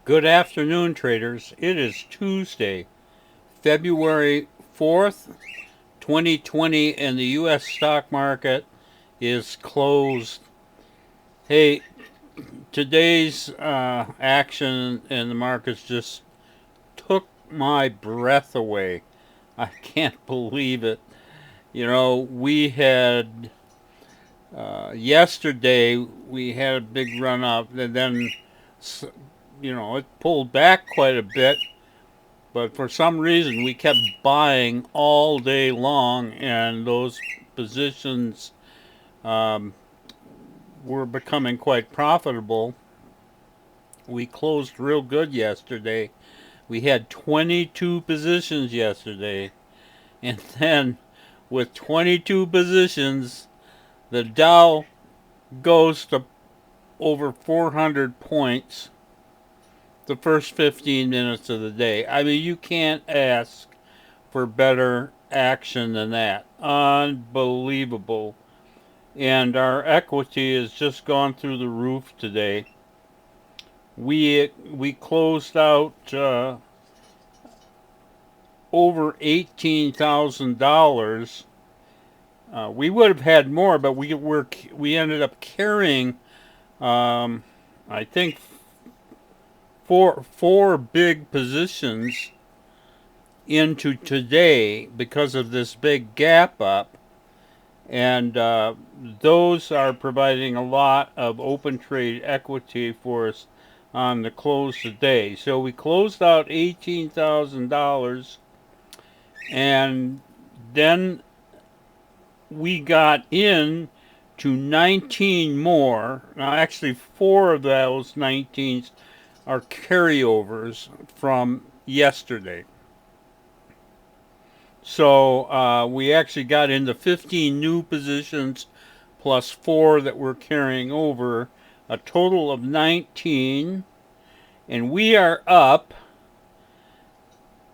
Good afternoon, traders. It is Tuesday, February 4th, 2020, and the U.S. stock market is closed. Hey, today's action in the markets just took my breath away. I can't believe it. We had yesterday we had a big run up, and then it pulled back quite a bit. But for some reason, we kept buying all day long, and those positions um, were becoming quite profitable. We closed real good yesterday. We had 22 positions yesterday, and then with 22 positions, the Dow goes to over 400 points the first 15 minutes of the day. I mean, you can't ask for better action than that. Unbelievable. And our equity has just gone through the roof today. We closed out over $18,000. We would have had more, but we ended up carrying I think four big positions into today because of this big gap up, and those are providing a lot of open trade equity for us on the close today. So we closed out $18,000, and then we got in to 19 more. Now, actually, four of those 19s are carryovers from yesterday. So we actually got into 15 new positions plus four that we're carrying over, a total of 19. And we are up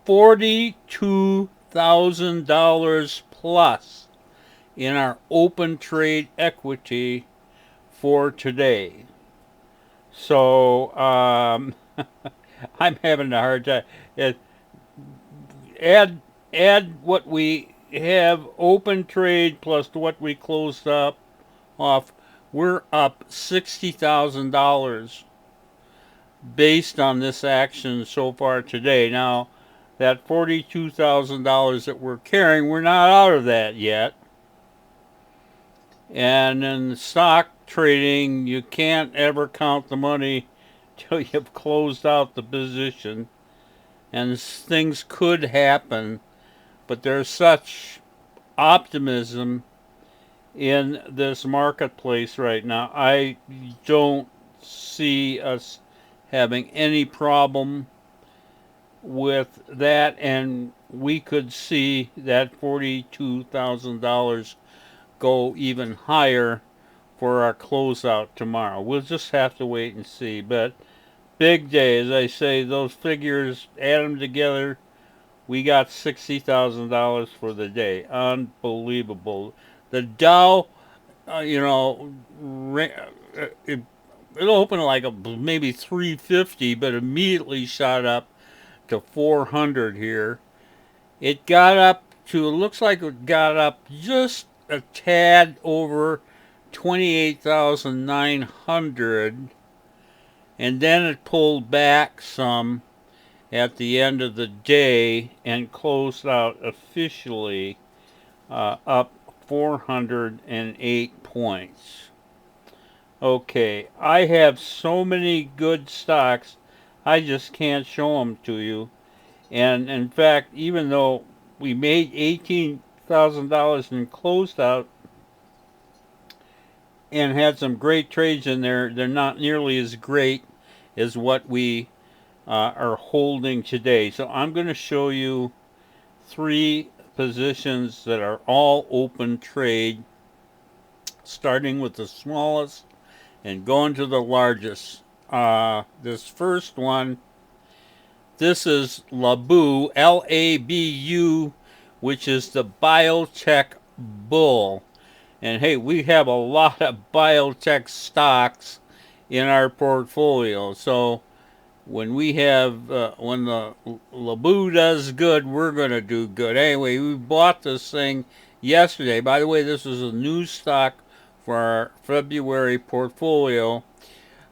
$42,000 plus in our open trade equity for today. So I'm having a hard time. It, add add what we have open trade plus what we closed up off. We're up $60,000 based on this action so far today. Now, that $42,000 that we're carrying, we're not out of that yet. And in stock trading, you can't ever count the money till you've closed out the position. And things could happen, but there's such optimism in this marketplace right now. I don't see us having any problem with that, and we could see that $42,000 go even higher for our closeout tomorrow. We'll just have to wait and see. But big day, as I say, those figures, add them together, we got $60,000 for the day. Unbelievable. The Dow, you know, it opened like maybe 350, but immediately shot up to 400 here. It got up to, it looks like it got up just a tad over 28,900, and then it pulled back some at the end of the day and closed out officially up 408 points. Okay, I have so many good stocks, I just can't show them to you. And in fact, even though we made $18,000 and closed out and had some great trades in there, they're not nearly as great as what we are holding today. So I'm going to show you three positions that are all open trade, starting with the smallest and going to the largest. This first one, this is Labu, Labu, which is the biotech bull. And hey, we have a lot of biotech stocks in our portfolio. So when we have when the Laboo does good, we're gonna do good. Anyway, we bought this thing yesterday. By the way, this is a new stock for our February portfolio.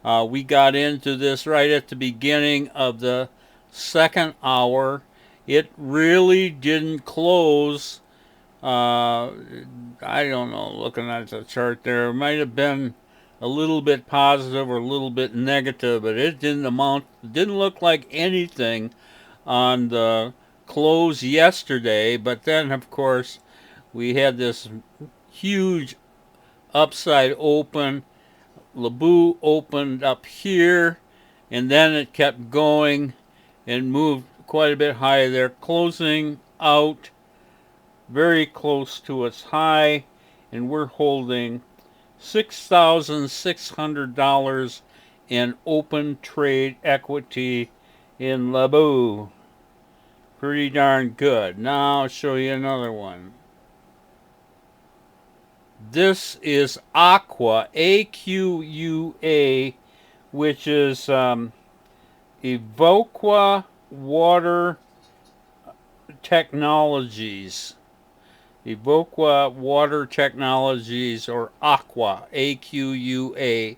We got into this right at the beginning of the second hour. It really didn't close. I don't know. Looking at the chart there, it might have been a little bit positive or a little bit negative, but it didn't look like anything on the close yesterday. But then, of course, we had this huge upside open. Laboo opened up here, and then it kept going and moved quite a bit higher there, closing out very close to its high, and we're holding $6,600 in open trade equity in Laboo. Pretty darn good. Now I'll show you another one. This is Aqua, AQUA, which is Evoqua Water Technologies. Evoqua Water Technologies, or Aqua, AQUA.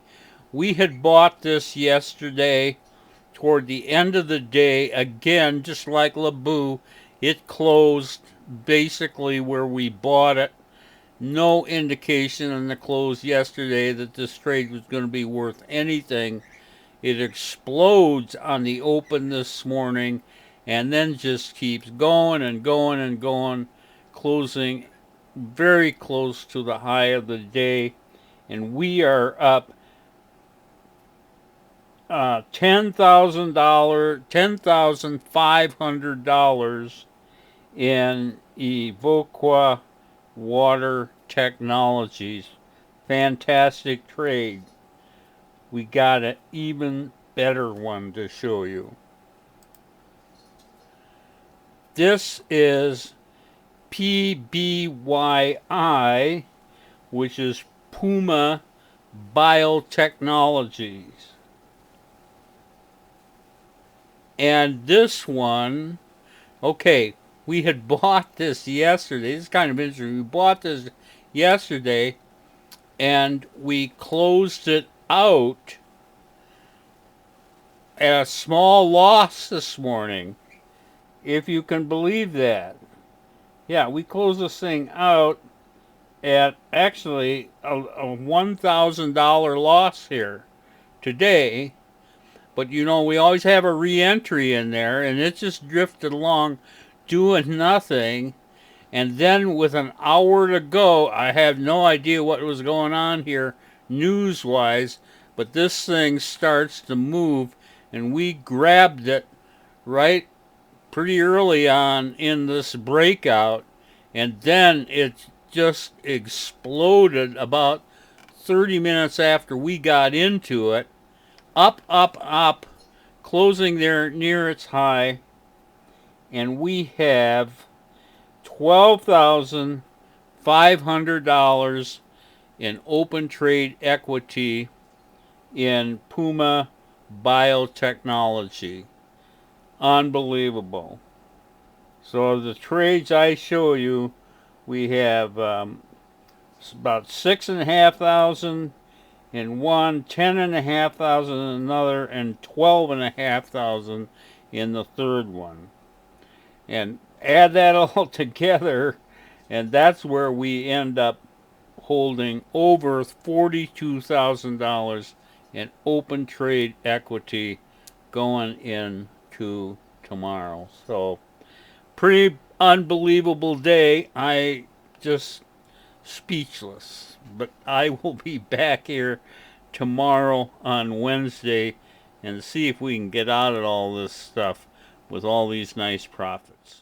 We had bought this yesterday toward the end of the day. Again, just like Laboo, it closed basically where we bought it. No indication in the close yesterday that this trade was going to be worth anything. It explodes on the open this morning and then just keeps going and going and going, closing very close to the high of the day. And we are up $10,500 in Evoqua Water Technologies. Fantastic trade. We got an even better one to show you. This is PBYI, which is Puma Biotechnologies. And this one, okay, we had bought this yesterday. This is kind of interesting. We bought this yesterday and we closed it out at a small loss this morning, if you can believe that. Yeah, we closed this thing out at actually a $1,000 loss here today. But you know, we always have a re-entry in there, and it just drifted along doing nothing. And then with an hour to go, I have no idea what was going on here news-wise, but this thing starts to move, and we grabbed it right pretty early on in this breakout, and then it just exploded about 30 minutes after we got into it. Up, up, up, closing there near its high, and we have $12,500 in open trade equity in Puma Biotechnology. Unbelievable. So the trades I show you, we have about $6,500 in one, $10,500 in another, and $12,500 in the third one. And add that all together, and that's where we end up holding over $42,000 in open trade equity going into tomorrow. So pretty unbelievable day. I just speechless. But I will be back here tomorrow on Wednesday and see if we can get out of all this stuff with all these nice profits.